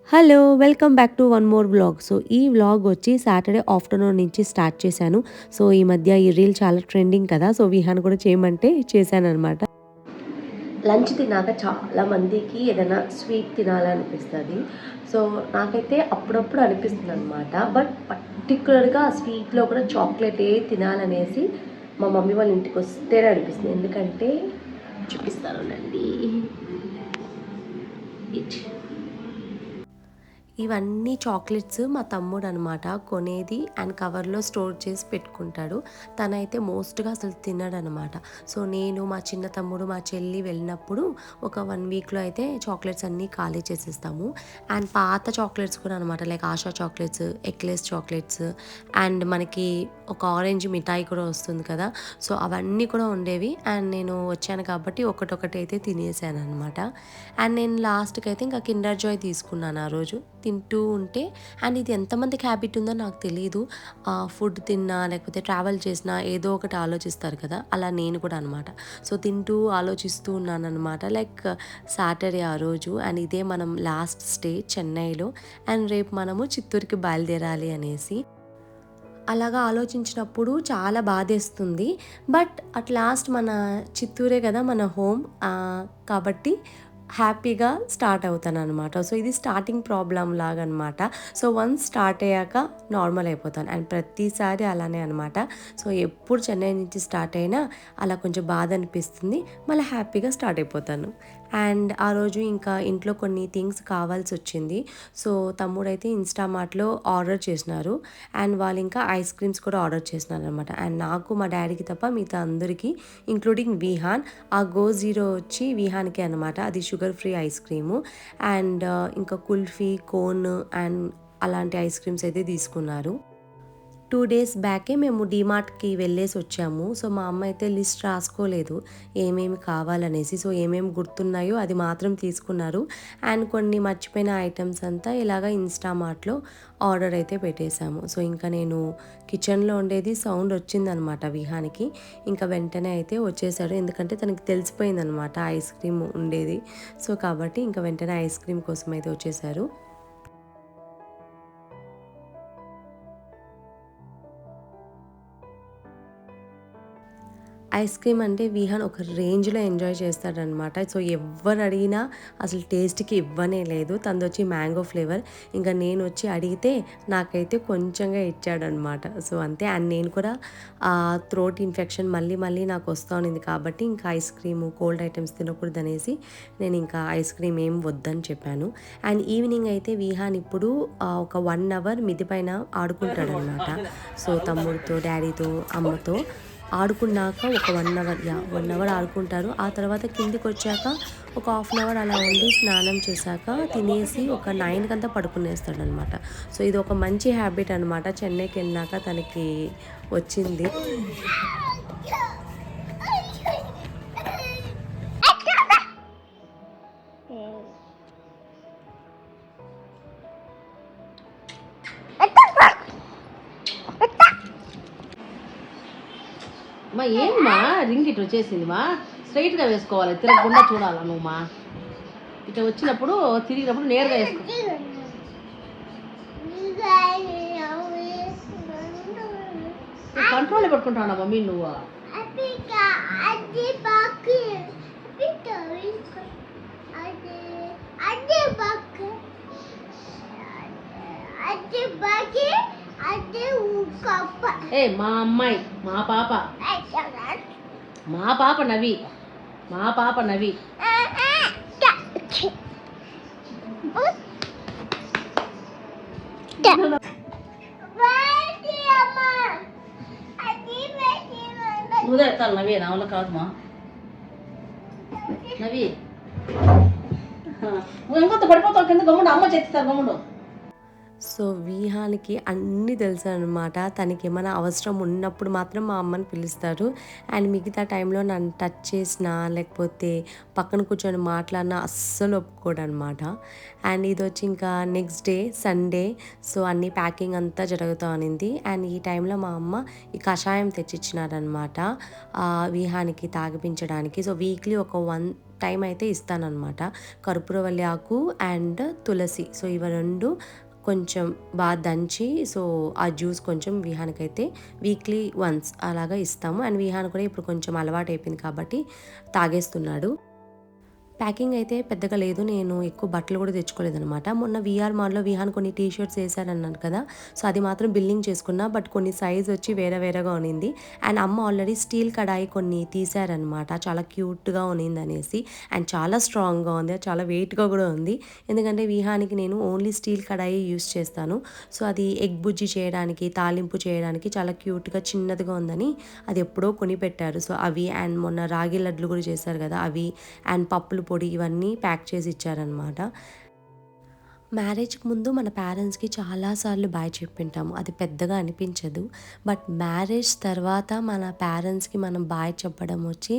Hello! Welcome back to one more vlog. So, ఈ vlog వచ్చి Saturday afternoon నుంచి start చేశాను. సో, ఈ మధ్య ఈ రీల్ చాలా ట్రెండింగ్ కదా! సో, విహాన్ కూడా చేయమంటే చేశాననమాట. లంచ్ తిన్నాక చాలా మందికి ఏదైనా స్వీట్ తినాలనిపిస్తది. సో, నాకైతే అప్పుడప్పుడు అనిపిస్తుందనమాట. బట్ పర్టిక్యులర్‌గా స్వీట్‌లో కూడా చాక్లెటే తినాలనేసి మా మమ్మీ వాళ్ళ ఇంటికొస్తేనే అనిపిస్తుంది. ఎందుకంటే చూపిస్తానుండండి. ఇవన్నీ చాక్లెట్స్ మా తమ్ముడు అనమాట కొనేది అండ్ కవర్లో స్టోర్ చేసి పెట్టుకుంటాడు. తనైతే మోస్ట్గా అసలు తినడనమాట. సో నేను మా చిన్న తమ్ముడు మా చెల్లి వెళ్ళినప్పుడు ఒక 1 వీక్లో అయితే చాక్లెట్స్ అన్నీ ఖాళీ చేసేస్తాము. అండ్ పాత చాక్లెట్స్ కూడా అనమాట, like Asha chocolates, eclairs chocolates and మనకి ఒక ఆరెంజ్ మిఠాయి కూడా వస్తుంది కదా, సో అవన్నీ కూడా ఉండేవి. అండ్ నేను వచ్చాను కాబట్టి ఒకటొకటి అయితే తినేసాను అనమాట. అండ్ నేను లాస్ట్కి అయితే ఇంకా కిండర్ జాయ్ తీసుకున్నాను ఆ రోజు తింటూ ఉంటే. అండ్ ఇది ఎంతమందికి హ్యాబిట్ ఉందో నాకు తెలియదు. ఫుడ్ తిన్నా లేకపోతే ట్రావెల్ చేసినా ఏదో ఒకటి ఆలోచిస్తారు కదా, అలా నేను కూడా అనమాట. సో తింటూ ఆలోచిస్తూ ఉన్నాను అనమాట, లైక్ సాటర్డే ఆ రోజు. అండ్ ఇదే మనం లాస్ట్ స్టే చెన్నైలో. అండ్ రేపు మనము చిత్తూరుకి బయలుదేరాలి అనేసి అలాగా ఆలోచించినప్పుడు చాలా బాధేస్తుంది. బట్ అట్ లాస్ట్ మన చిత్తూరే కదా మన హోమ్, కాబట్టి హ్యాపీగా స్టార్ట్ అవుతాననమాట. సో ఇది స్టార్టింగ్ ప్రాబ్లమ్ లాగా అనమాట. సో వన్స్ స్టార్ట్ అయ్యాక నార్మల్ అయిపోతాను. అండ్ ప్రతిసారి అలానే అనమాట. సో ఎప్పుడు చెన్నై నుంచి స్టార్ట్ అయినా అలా కొంచెం బాధ అనిపిస్తుంది, మళ్ళీ హ్యాపీగా స్టార్ట్ అయిపోతాను. అండ్ ఆ రోజు ఇంకా ఇంట్లో కొన్ని థింగ్స్ కావాల్సి వచ్చింది. సో తమ్ముడైతే ఇన్స్టామార్ట్లో ఆర్డర్ చేసినారు. అండ్ వాళ్ళు ఇంకా ఐస్ క్రీమ్స్ కూడా ఆర్డర్ చేసినారు అనమాట. అండ్ నాకు మా డాడీకి తప్ప మిగతా అందరికీ ఇంక్లూడింగ్ విహాన్, ఆ గో జీరో వచ్చి విహాన్కి అనమాట, అది sugar free ice cream. And ఇంకా కుల్ఫీ, కోన్ అండ్ అలాంటి ఐస్ క్రీమ్స్ అయితే తీసుకున్నారు. 2 డేస్ బ్యాకే మేము డీమార్ట్కి వెళ్ళేసి వచ్చాము. సో మా అమ్మ అయితే లిస్ట్ రాసుకోలేదు ఏమేమి కావాలనేసి. సో ఏమేమి గుర్తున్నాయో అది మాత్రం తీసుకున్నారు. అండ్ కొన్ని మర్చిపోయిన ఐటమ్స్ అంతా ఇలాగ ఇన్స్టామార్ట్లో ఆర్డర్ అయితే పెట్టేశాము. సో ఇంకా నేను కిచెన్లో ఉండేది సౌండ్ వచ్చిందనమాట విహానికి. ఇంకా వెంటనే అయితే వచ్చేసాడు, ఎందుకంటే తనకి తెలిసిపోయిందనమాట ఐస్ క్రీమ్ ఉండేది. సో కాబట్టి ఇంకా వెంటనే ఐస్ క్రీమ్ కోసం అయితే వచ్చేసారు. ఐస్ క్రీమ్ అంటే విహాన్ ఒక రేంజ్‌లో ఎంజాయ్ చేస్తాడనమాట. సో ఎవ్వరు అడిగినా అసలు టేస్ట్‌కి ఇవ్వనే లేదు. తనదొచ్చి మ్యాంగో ఫ్లేవర్. ఇంకా నేనొచ్చి అడిగితే నాకైతే కొంచెంగా ఇచ్చాడనమాట. సో అంతే. అండ్ నేను కూడా థ్రోట్ ఇన్ఫెక్షన్ మళ్ళీ మళ్ళీ నాకు వస్తా ఉన్నింది కాబట్టి ఇంకా ఐస్ క్రీము, కోల్డ్ ఐటమ్స్ తినకూడదనేసి నేను ఇంకా ఐస్ క్రీమ్ ఏం వద్దని చెప్పాను. అండ్ ఈవినింగ్ అయితే విహాన్ ఇప్పుడు ఒక 1 అవర్ మిద్ది పైన ఆడుకుంటాడనమాట. సో తమ్ముడితో, డాడీతో, అమ్మతో ఆడుకున్నాక ఒక 1 అవర్ ఆడుకుంటారు. ఆ తర్వాత కిందికొచ్చాక ఒక హాఫ్ అన్ అవర్ అలా ఉండి స్నానం చేశాక తినేసి ఒక 9 కంతా పడుకునేస్తాడనమాట. సో ఇది ఒక మంచి హ్యాబిట్ అనమాట, చెన్నైకెళ్ళినాక తనకి వచ్చింది. మా ఏమ్మా రింగ్ ఇటు వచ్చేసింది మా, స్ట్రైట్గా వేసుకోవాలి, తిరగకుండా చూడాలా నువ్వు మా. ఇట్లా వచ్చినప్పుడు తిరిగినప్పుడు నేరుగా వేసుకో. కంట్రోల్ పట్టుకుంటావు మమ్మీ నువ్వు. ఏ మా అమ్మాయి, మా పాప, మా పాప నవి, మా పాప నవి. నువ్వే ఎత్తాలి నవి, నా వల్ల కాదుమా నవి. నువ్వు ఇంకొంత పడిపోతావు కింద, గమ్ముడు అమ్మ చెప్తారు గమ్ముడు. సో విహాన్‌కి అన్నీ తెలుసనమాట. తనకేమైనా అవసరం ఉన్నప్పుడు మాత్రం మా అమ్మని పిలుస్తాడు. అండ్ మిగతా టైంలో నన్ను టచ్ చేసినా, లేకపోతే పక్కన కూర్చొని మాట్లాడినా అస్సలు ఒప్పుకోడనమాట. అండ్ ఇదొచ్చి ఇంకా నెక్స్ట్ డే సండే. సో అన్నీ ప్యాకింగ్ అంతా జరుగుతా ఉన్నింది. అండ్ ఈ టైంలో మా అమ్మ ఈ కషాయం తెచ్చిచ్చినారనమాట. విహాన్‌కి తాగిపించడానికి. సో వీక్లీ ఒక 1 టైం అయితే ఇస్తాననమాట. కర్పూరవల్లి ఆకు అండ్ తులసి. సో ఇవి 2 కొంచెం బాగా దంచి సో ఆ జ్యూస్ కొంచెం విహాన్‌కైతే వీక్లీ వన్స్ అలాగా ఇస్తాము. అండ్ విహాన్ కూడా ఇప్పుడు కొంచెం అలవాటు అయిపోయింది కాబట్టి తాగేస్తున్నాడు. ప్యాకింగ్ అయితే పెద్దగా లేదు. నేను ఎక్కువ బట్టలు కూడా తెచ్చుకోలేదనమాట. మొన్న వీఆర్ మాల్‌లో విహాన్ కొన్ని టీ షర్ట్స్ ఏశారన్నాను కదా! సో అది మాత్రం బిల్లింగ్ చేసుకున్నా. బట్ కొన్ని సైజ్ వచ్చి వేరే వేరేగా ఉన్నింది. అండ్ అమ్మ ఆల్రెడీ స్టీల్ కడాయి కొన్ని తీశారనమాట. చాలా క్యూట్‌గా ఉన్నిందనేసి. అండ్ చాలా స్ట్రాంగ్‌గా ఉంది. చాలా వెయిట్‌గా కూడా ఉంది. ఎందుకంటే విహాన్‌కి నేను ఓన్లీ స్టీల్ కడాయి యూజ్ చేస్తాను. సో అది ఎగ్ బుజ్జి చేయడానికి, తాలింపు చేయడానికి చాలా క్యూట్‌గా చిన్నదిగా ఉందని అది ఎప్పుడో కొనిపెట్టారు. సో అవి అండ్ మొన్న రాగి లడ్లు కూడా చేశారు కదా! అవి అండ్ పప్పుల పొడి ఇవన్నీ ప్యాక్ చేసి ఇచ్చారనమాట. మ్యారేజ్‌కి ముందు మన పేరెంట్స్‌కి చాలా సార్లు బాయ్ చెప్పింటాము. అది పెద్దగా అనిపించదు. బట్ మ్యారేజ్ తర్వాత మన పేరెంట్స్‌కి మనం బాయ్ చెప్పడం వచ్చి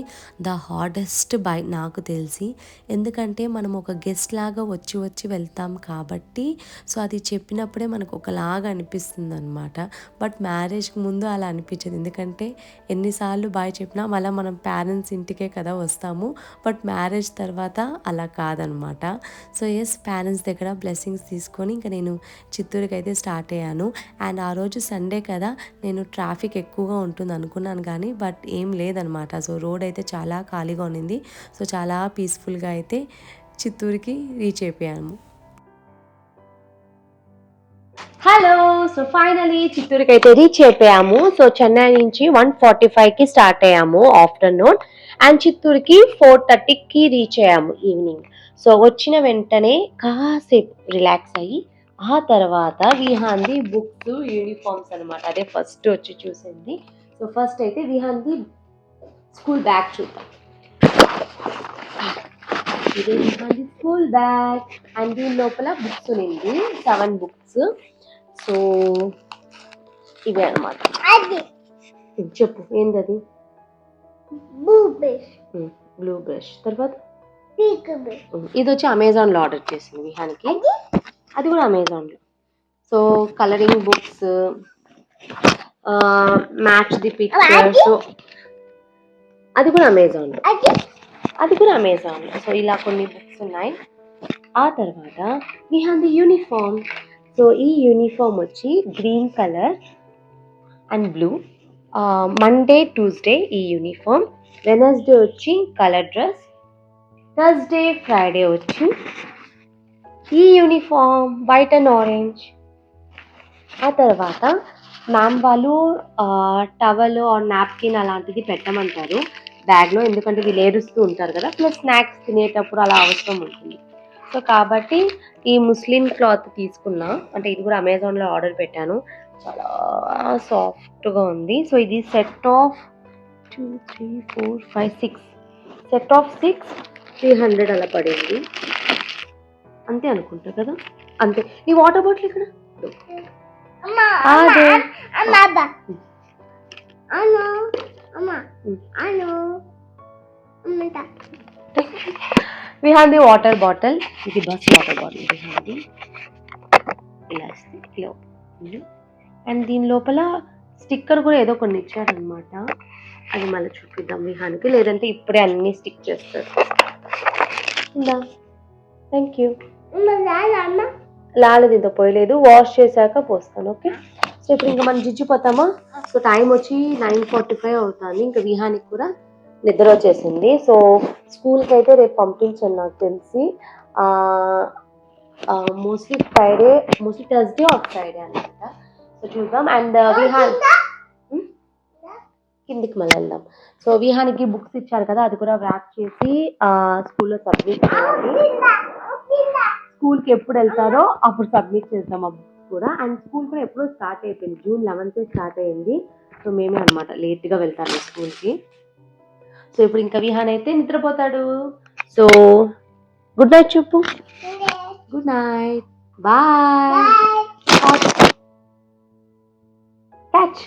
ద హార్డెస్ట్ బాయ్ నాకు తెలిసి. ఎందుకంటే మనం ఒక గెస్ట్ లాగా వచ్చి వచ్చి వెళ్తాం కాబట్టి సో అది చెప్పినప్పుడే మనకు ఒకలాగా అనిపిస్తుందనమాట. బట్ మ్యారేజ్‌కి ముందు అలా అనిపించదు. ఎందుకంటే ఎన్నిసార్లు బాయ్ చెప్పినా మళ్ళా మనం పేరెంట్స్ ఇంటికే కదా వస్తాము. బట్ మ్యారేజ్ తర్వాత అలా కాదనమాట. సో యెస్ పేరెంట్స్ దగ్గర బ్లెస్సింగ్స్ తీసుకొని ఇంకా నేను చిత్తూరుకి అయితే స్టార్ట్ అయ్యాను. అండ్ ఆ రోజు సండే కదా నేను ట్రాఫిక్ ఎక్కువగా ఉంటుంది అనుకున్నాను కానీ బట్ ఏం లేదనమాట. సో రోడ్ అయితే చాలా ఖాళీగా ఉన్నింది. సో చాలా పీస్ఫుల్గా అయితే చిత్తూరుకి రీచ్ అయిపోయాము. హలో! సో ఫైనలీ చిత్తూరుకి అయితే రీచ్ అయిపోయాము. సో చెన్నై నుంచి 1:45కి స్టార్ట్ అయ్యాము ఆఫ్టర్‌నూన్. అండ్ చిత్తూరుకి 4:30కి రీచ్ అయ్యాము ఈవినింగ్. సో వచ్చిన వెంటనే కాసేపు రిలాక్స్ అయ్యి ఆ తర్వాత విహాన్‌ది బుక్స్, యూనిఫార్మ్స్ అనమాట. అదే ఫస్ట్ వచ్చి చూసింది. సో ఫస్ట్ అయితే విహాన్‌ది స్కూల్ బ్యాగ్ చూద్దాం. ఇదే విహాన్‌ది స్కూల్ బ్యాగ్. అండ్ దీని లోపల బుక్స్ ఉన్నింది. 7 బుక్స్. సో ఇవే అనమాట. చెప్పు ఏంటది? బ్లూ బ్రష్ తర్వాత ఇది వచ్చి అమెజాన్లో ఆర్డర్ చేసింది విహాన్కి. అది కూడా అమెజాన్లో. So colouring books, match the pictures, అది కూడా అమెజాన్లో. సో ఇలా కొన్ని బుక్స్ ఉన్నాయి. ఆ తర్వాత విహాన్ది యూనిఫామ్. సో ఈ యూనిఫామ్ వచ్చి green colour and blue. Monday Tuesday ఈ యూనిఫామ్. వెనస్డే వచ్చి కలర్ డ్రెస్. థర్స్డే ఫ్రైడే వచ్చి ఈ యూనిఫామ్ వైట్ అండ్ ఆరెంజ్. ఆ తర్వాత మ్యామ్ వాళ్ళు టవల్ ఆర్ నాప్కిన్ అలాంటిది పెట్టమంటారు బ్యాగ్లో. ఎందుకంటే వీళ్ళు ఏడుస్తూ ఉంటారు కదా, ప్లస్ స్నాక్స్ తినేటప్పుడు అలా అవసరం ఉంటుంది. సో కాబట్టి ఈ ముస్లిం క్లాత్ తీసుకున్నా. అంటే ఇది కూడా అమెజాన్లో ఆర్డర్ పెట్టాను. చాలా సాఫ్ట్గా ఉంది. సో ఇది సెట్ ఆఫ్ 2, 3, 4, 5, 6 సెట్ ఆఫ్ 6 300 అలా పడింది అంతే అనుకుంటా కదా. అంతే. ఈ వాటర్ బాటిల్ ఇక్కడ అదే విహాన్ది వాటర్ బాటిల్. ఇది బస్ వాటర్ బాటిల్ విహాన్ది. ఇలా ఇస్తే ఇలా. అండ్ దీని లోపల స్టిక్కర్ కూడా ఏదో కొన్ని ఇచ్చారనమాట. అది మళ్ళీ చూపిద్దాం విహాన్కి, లేదంటే ఇప్పుడే అన్ని స్టిక్ చేస్తారు. Thank you. లాలేదు, ఇంత పోయలేదు, వాష్ చేశాక పోస్తాను. ఓకే. సో ఇప్పుడు ఇంకా మనం జిజ్జిపోతామా. సో టైం వచ్చి 9:45 అవుతుంది. ఇంకా విహానికి కూడా నిద్ర వచ్చేసింది. సో స్కూల్కి అయితే రేపు పంపించాను నాకు తెలిసి. మోస్ట్లీ థర్స్డే ఆర్ ఫ్రైడే అనమాట. సో చూద్దాం. అండ్ విహాన్ కిందికి మళ్ళీ వెళ్దాం. సో విహానికి బుక్స్ ఇచ్చారు కదా, అది కూడా ర్యాప్ చేసి స్కూల్లో సబ్మిట్ చేయాలి. స్కూల్కి ఎప్పుడు వెళ్తారో అప్పుడు సబ్మిట్ చేద్దాం ఆ బుక్స్ కూడా. అండ్ స్కూల్ కూడా ఎప్పుడో స్టార్ట్ అయిపోయింది, June 11th స్టార్ట్ అయ్యింది. సో మేమే అనమాట లేట్గా వెళ్తాను స్కూల్కి. సో ఇప్పుడు ఇంకా విహాన్ అయితే నిద్రపోతాడు. సో గుడ్ నైట్ చెప్పు. Good night, bye. క్యాచ్.